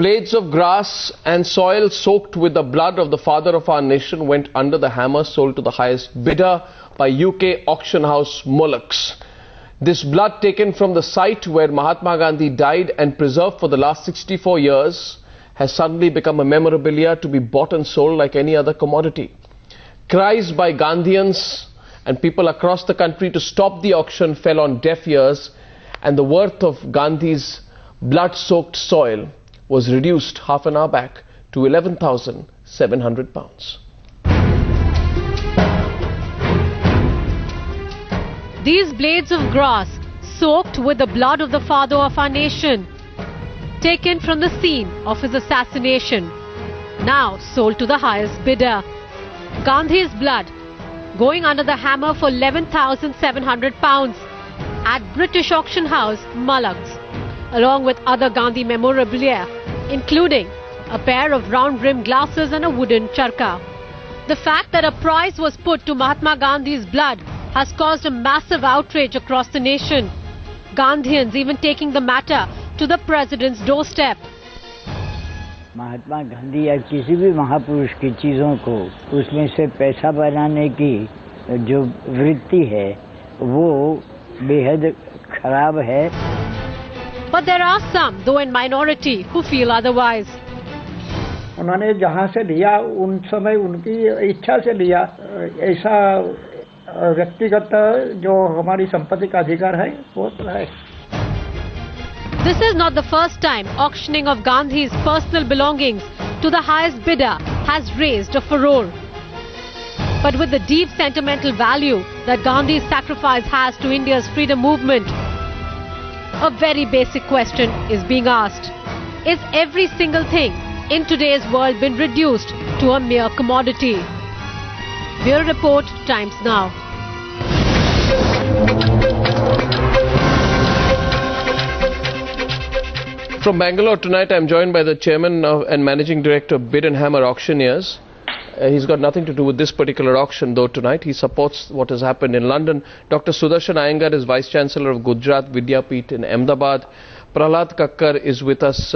Blades of grass and soil soaked with the blood of the father of our nation went under the hammer, sold to the highest bidder by UK auction house Mollux. This blood taken from the site where Mahatma Gandhi died and preserved for the last 64 years has suddenly become a memorabilia to be bought and sold like any other commodity. Cries by Gandhians and people across the country to stop the auction fell on deaf ears, and the worth of Gandhi's blood-soaked soil was reduced half an hour back to £11,700. These blades of grass, soaked with the blood of the father of our nation, taken from the scene of his assassination, now sold to the highest bidder. Gandhi's blood going under the hammer for £11,700 at British auction house Mollux, along with other Gandhi memorabilia, including a pair of round-rimmed glasses and a wooden charka. The fact that a price was put to Mahatma Gandhi's blood has caused a massive outrage across the nation. Gandhians even taking the matter to the president's doorstep. Mahatma Gandhi या किसी भी महापुरुष की चीज़ों को उसमें से पैसा बनाने की जो वृत्ति है वो बेहद खराब है. But there are some, though in minority, who feel otherwise. उन्होंने जहाँ से लिया उन समय उनकी इच्छा से लिया, ऐसा व्यक्तिगत जो हमारी संपत्ति का अधिकार है वो तो है. This is not the first time auctioning of Gandhi's personal belongings to the highest bidder has raised a furore. But with the deep sentimental value that Gandhi's sacrifice has to India's freedom movement, a very basic question is being asked. Is every single thing in today's world been reduced to a mere commodity? Bureau Report, Times Now. From Bangalore tonight, I'm joined by the chairman and managing director of Bid and Hammer Auctioneers. He's got nothing to do with this particular auction, though tonight he supports what has happened in London. Dr. Sudarshan Iyengar is Vice Chancellor of Gujarat Vidyapeeth in Ahmedabad. Prahlad Kakkar is with us.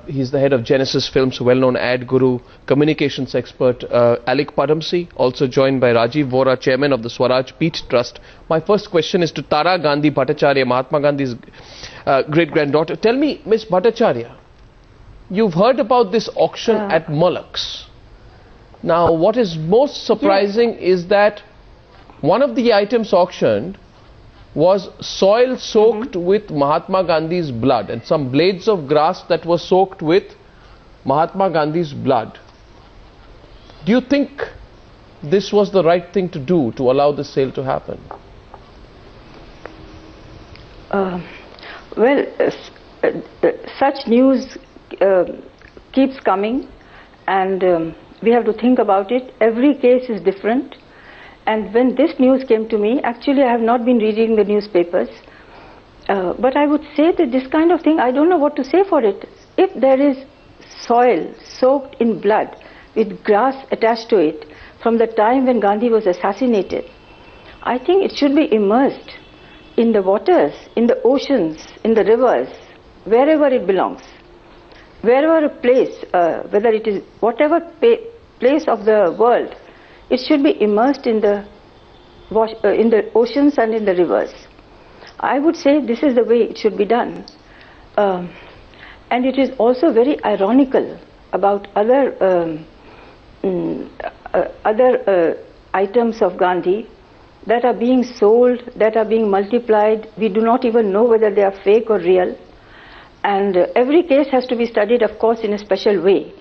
He's the head of Genesis Films, well-known ad guru, communications expert. Alec Padamsee, also joined by Rajiv Vora, chairman of the Swaraj Peeth Trust. My first question is to Tara Gandhi Bhattacharya, Mahatma Gandhi's great-granddaughter. Tell me, Miss Bhattacharya, you've heard about this auction at Mollux. Now, what is most surprising is that one of the items auctioned was soil soaked with Mahatma Gandhi's blood and some blades of grass that were soaked with Mahatma Gandhi's blood. Do you think this was the right thing to do to allow the sale to happen? Such news keeps coming, and we have to think about it. Every case is different. And when this news came to me, actually I have not been reading the newspapers, but I would say that this kind of thing, I don't know what to say for it. If there is soil soaked in blood with grass attached to it from the time when Gandhi was assassinated, I think it should be immersed in the waters, in the oceans, in the rivers, wherever it belongs. Wherever a place, whether it is whatever place of the world, it should be immersed in the oceans and in the rivers. I would say this is the way it should be done. And it is also very ironical about other items of Gandhi that are being sold, that are being multiplied. We do not even know whether they are fake or real. And every case has to be studied, of course, in a special way.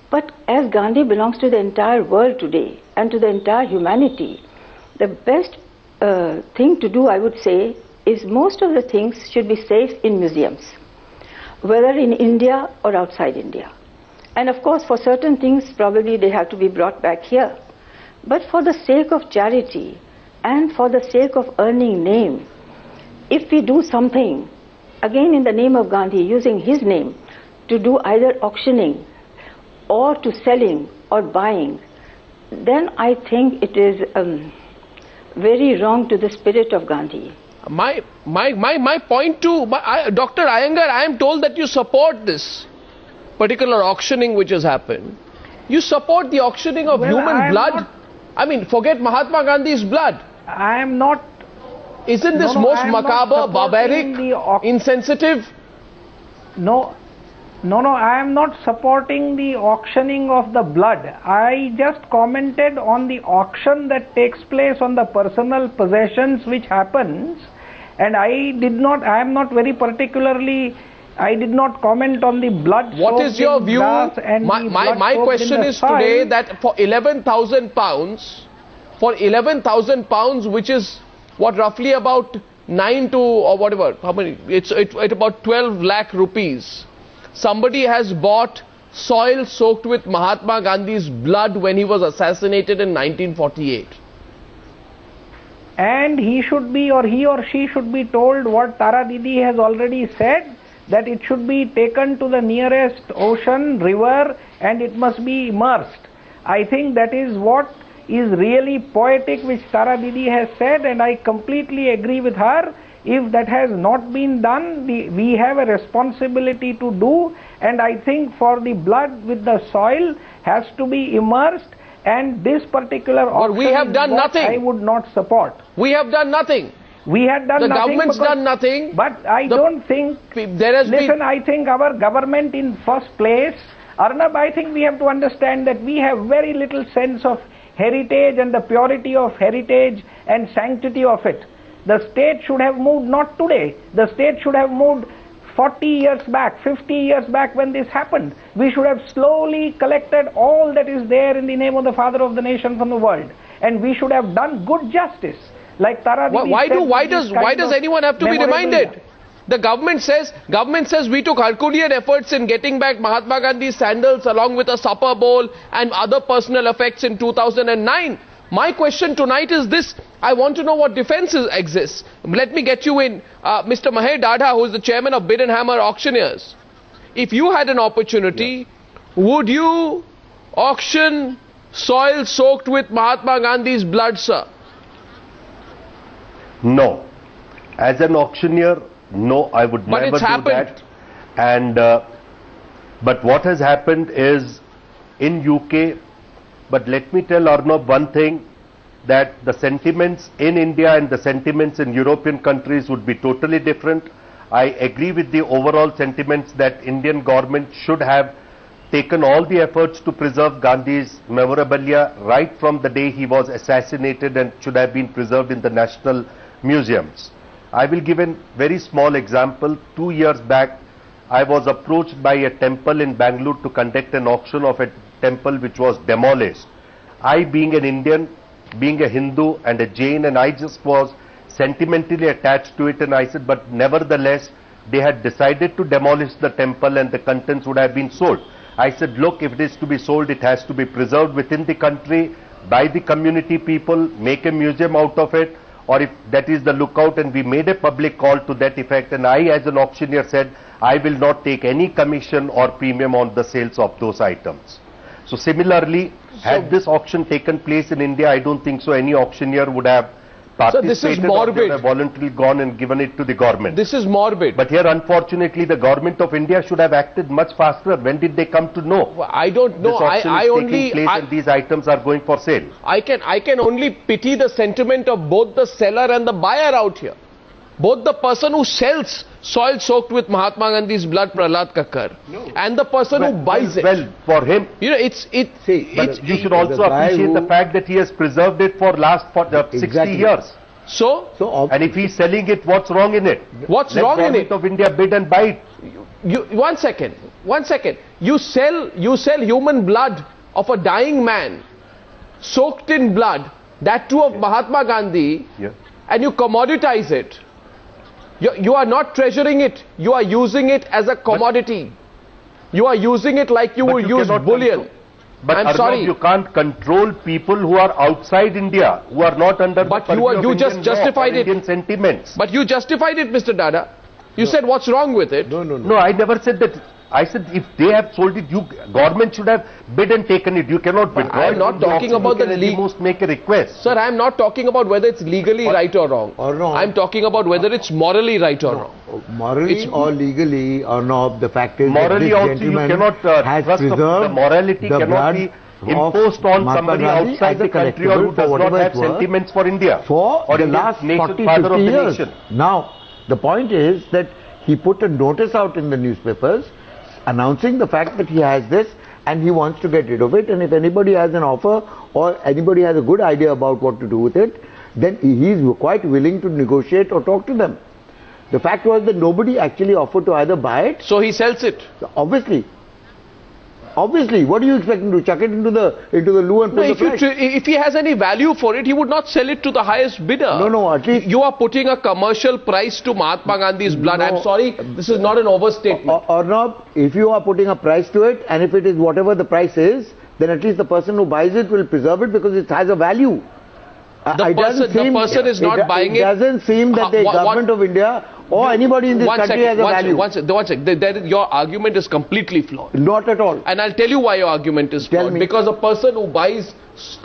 But as Gandhi belongs to the entire world today and to the entire humanity, the best thing to do, I would say, is most of the things should be safe in museums, whether in India or outside India. And of course, for certain things, probably they have to be brought back here. But for the sake of charity and for the sake of earning name, if we do something, again in the name of Gandhi, using his name, to do either auctioning or to selling or buying, then I think it is very wrong to the spirit of Gandhi. My point to Dr. Iyengar, I am told that you support this particular auctioning which has happened. You support the auctioning of human blood. I mean, forget Mahatma Gandhi's blood. I am not. Isn't this most macabre, barbaric, insensitive? No, I am not supporting the auctioning of the blood. I just commented on the auction that takes place on the personal possessions which happens, and I did not comment on the blood. What is your view? My question is today that for 11,000 pounds, which is what, roughly about 9 to or whatever, how many? It's about 12 lakh rupees. Somebody has bought soil soaked with Mahatma Gandhi's blood when he was assassinated in 1948. And he should be, or he or she should be told what Tara Didi has already said, that it should be taken to the nearest ocean, river, and it must be immersed. I think that is what is really poetic, which Tara Didi has said, and I completely agree with her. If that has not been done, we have a responsibility to do, and I think for the blood with the soil has to be immersed, and this particular option we have done nothing. I would not support. We have done nothing. We had done the nothing. The government's done nothing. But I don't think, I think our government in first place, Arnab, I think we have to understand that we have very little sense of heritage and the purity of heritage and sanctity of it. The state should have moved not today. The state should have moved 40 years back, 50 years back when this happened. We should have slowly collected all that is there in the name of the father of the nation from the world. And we should have done good justice. Like Tara Didi said, why does anyone have to be reminded? The government says we took Herculean efforts in getting back Mahatma Gandhi's sandals along with a supper bowl and other personal effects in 2009. My question tonight is this: I want to know what defences exist. Let me get you in, Mr. Maher Dadha, who is the chairman of Bid and Hammer Auctioneers. If you had an opportunity, would you auction soil soaked with Mahatma Gandhi's blood, sir? No. As an auctioneer, no, I would never do that. And but what has happened is in UK. But let me tell Arnab one thing, that the sentiments in India and the sentiments in European countries would be totally different. I agree with the overall sentiments that Indian government should have taken all the efforts to preserve Gandhi's memorabilia right from the day he was assassinated, and should have been preserved in the national museums. I will give a very small example. 2 years back, I was approached by a temple in Bangalore to conduct an auction of a temple which was demolished. I, being an Indian, being a Hindu and a Jain, and I just was sentimentally attached to it, and I said, but nevertheless, they had decided to demolish the temple and the contents would have been sold. I said, look, if it is to be sold, it has to be preserved within the country by the community people, make a museum out of it, or if that is the lookout. And we made a public call to that effect, and I, as an auctioneer, said, I will not take any commission or premium on the sales of those items. So similarly, had this auction taken place in India, I don't think so any auctioneer would have participated. So this is morbid. Or have voluntarily gone and given it to the government. This is morbid. But here, unfortunately, the government of India should have acted much faster. When did they come to know? Well, I don't know. This auction is taking place and these items are going for sale. I can only pity the sentiment of both the seller and the buyer out here. Both the person who sells soil soaked with Mahatma Gandhi's blood, Prahlad Kakkar, and the person who buys it. Well, for him, you know, you should also appreciate the fact that he has preserved it for last 60 years. So and if he's selling it, what's wrong in it? What's wrong in it? Government of India bid and buy it. One second. You sell human blood of a dying man, soaked in blood, that too of Mahatma Gandhi, and you commoditize it. You are not treasuring it. You are using it as a commodity. You are using it like you would use bullion. But I'm sorry. You can't control people who are outside India, who are not under the purview of Indian law or Indian sentiments. But you justified it, Mr. Dada. You said what's wrong with it? No, I never said that. I said if they have sold it, government should have bid and taken it. You cannot bid. I am not talking about the most make a request. Sir, I am not talking about whether it's legally right or wrong. I am talking about whether it's morally right or wrong. Morally or legally or not, the fact is morally that also you cannot trust the morality cannot be imposed on somebody outside the country or who does not have sentiments for India. For the last 40, 50 years. Now, the point is that he put a notice out in the newspapers announcing the fact that he has this and he wants to get rid of it, and if anybody has an offer or anybody has a good idea about what to do with it, then he is quite willing to negotiate or talk to them. The fact was that nobody actually offered to either buy it. So he sells it? Obviously. Obviously, what do you expect him to chuck it into the loo and put the price? If he has any value for it, he would not sell it to the highest bidder. No, at least... You are putting a commercial price to Mahatma Gandhi's blood. I'm sorry, this is not an overstatement. Or not, if you are putting a price to it, and if it is whatever the price is, then at least the person who buys it will preserve it because it has a value. The person is not buying it. It doesn't seem that the government of India or anybody in this country has a value. One second. Your argument is completely flawed. Not at all. And I'll tell you why your argument is flawed. Because a person who buys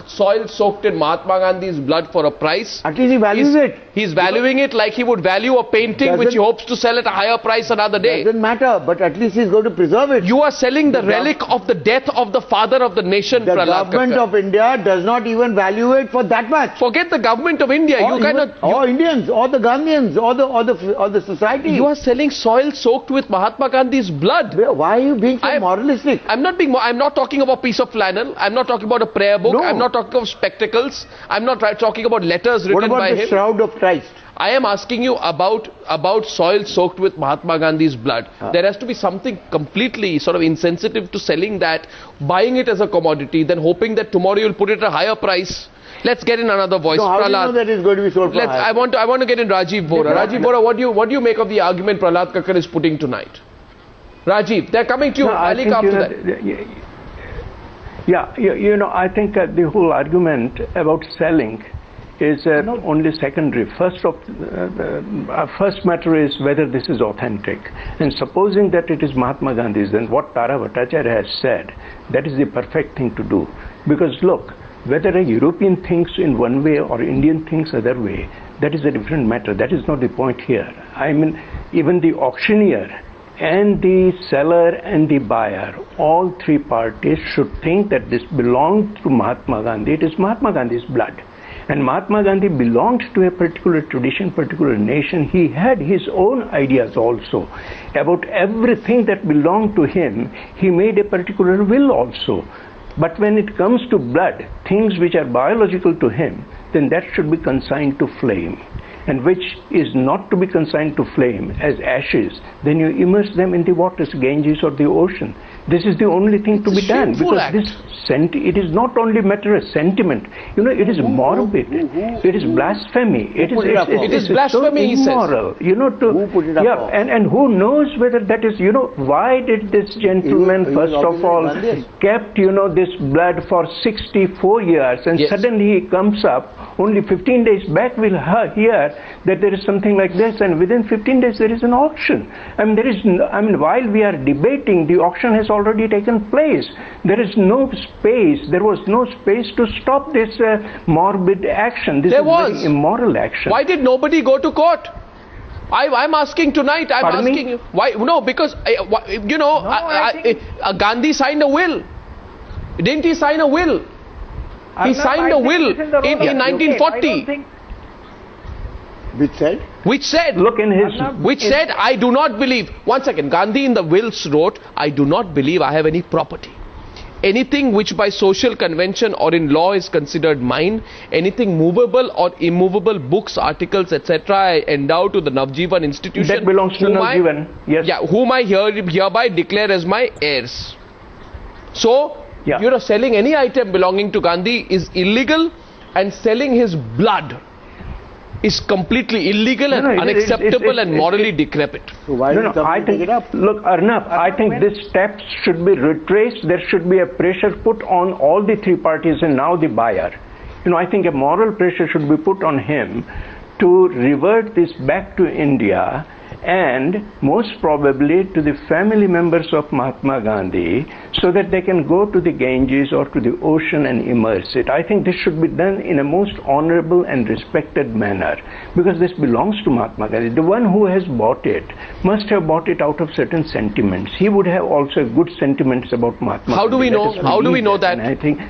soil soaked in Mahatma Gandhi's blood for a price, at least he values it. He's valuing it like he would value a painting which he hopes to sell at a higher price another day. Doesn't matter, but at least he's going to preserve it. You are selling the relic of the death of the father of the nation, The government of India does not even value it for that much. Forget the government of India. Or Indians, or the Gandhians, or the society. You are selling soil soaked with Mahatma Gandhi's blood. Why are you being so moralistic? I'm not talking about a piece of flannel. I'm not talking about a prayer book. No. I'm not talking of spectacles. I'm not talking about letters written by him. What about the shroud of Christ? I am asking you about soil soaked with Mahatma Gandhi's blood. There has to be something completely sort of insensitive to selling that, buying it as a commodity, then hoping that tomorrow you'll put it at a higher price. Let's get in another voice. So how do you know that it's going to be sold for higher? I want to get in Rajiv Bora. Rajiv Bora, what do you make of the argument Prahlad Kakkar is putting tonight? Rajiv, they're coming to you. I'll link after that. Yeah, I think the whole argument about selling is only secondary. First matter is whether this is authentic. And supposing that it is Mahatma Gandhi's, then what Tara Bhattacharya has said, that is the perfect thing to do. Because look, whether a European thinks in one way or Indian thinks other way, that is a different matter. That is not the point here. I mean, even the auctioneer and the seller and the buyer, all three parties should think that this belongs to Mahatma Gandhi. It is Mahatma Gandhi's blood. And Mahatma Gandhi belonged to a particular tradition, particular nation. He had his own ideas also. About everything that belonged to him, he made a particular will also. But when it comes to blood, things which are biological to him, then that should be consigned to flame. And which is not to be consigned to flame as ashes, then you immerse them in the waters, Ganges or the ocean. This is the only thing to be done, because it is not only a matter of sentiment. It is morbid. It is blasphemy. It is blasphemy, so immoral. And who knows whether that is, why did this gentleman first of all kept, this blood for 64 years, and suddenly he comes up, only 15 days back we'll hear that there is something like this, and within 15 days there is an auction. While we are debating, the auction has already taken place. There is no space. There was no space to stop this morbid action. This is very immoral action. Why did nobody go to court? I'm asking tonight. Asking you. Why? No, because Gandhi signed a will. Didn't he sign a will? He signed a will in 1940. Which said, look in his... said, I do not believe... One second, Gandhi in the wills wrote, I do not believe I have any property. Anything which by social convention or in law is considered mine, anything movable or immovable, books, articles, etc., I endow to the Navjivan institution. That belongs to Navjivan, yes. Yeah, whom I hereby declare as my heirs. So, selling any item belonging to Gandhi is illegal, and selling his blood is completely illegal and unacceptable and morally decrepit. So why I think, look, Arnab, I think these steps should be retraced. There should be a pressure put on all the three parties and now the buyer. I think a moral pressure should be put on him to revert this back to India and most probably to the family members of Mahatma Gandhi, so that they can go to the Ganges or to the ocean and immerse it. I think this should be done in a most honorable and respected manner, because this belongs to Mahatma Gandhi. The one who has bought it must have bought it out of certain sentiments. He would have also good sentiments about Mahatma Gandhi. How do we know? How do we know that? And I think.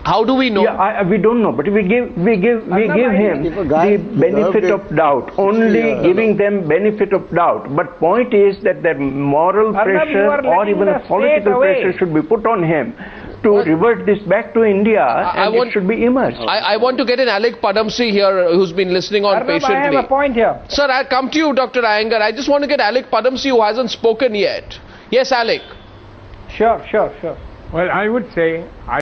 How do we know? Yeah, we don't know, but we give him the benefit of doubt. Only giving them benefit of doubt. But point is that the moral pressure or even a political pressure should be put on him to revert this back to India, and it should be immersed. I want to get an Alec Padamsee here who's been listening on patiently. I have a point here. Sir, I'll come to you, Dr. Iyengar. I just want to get Alec Padamsee who hasn't spoken yet. Yes, Alec. Sure. Well, I would say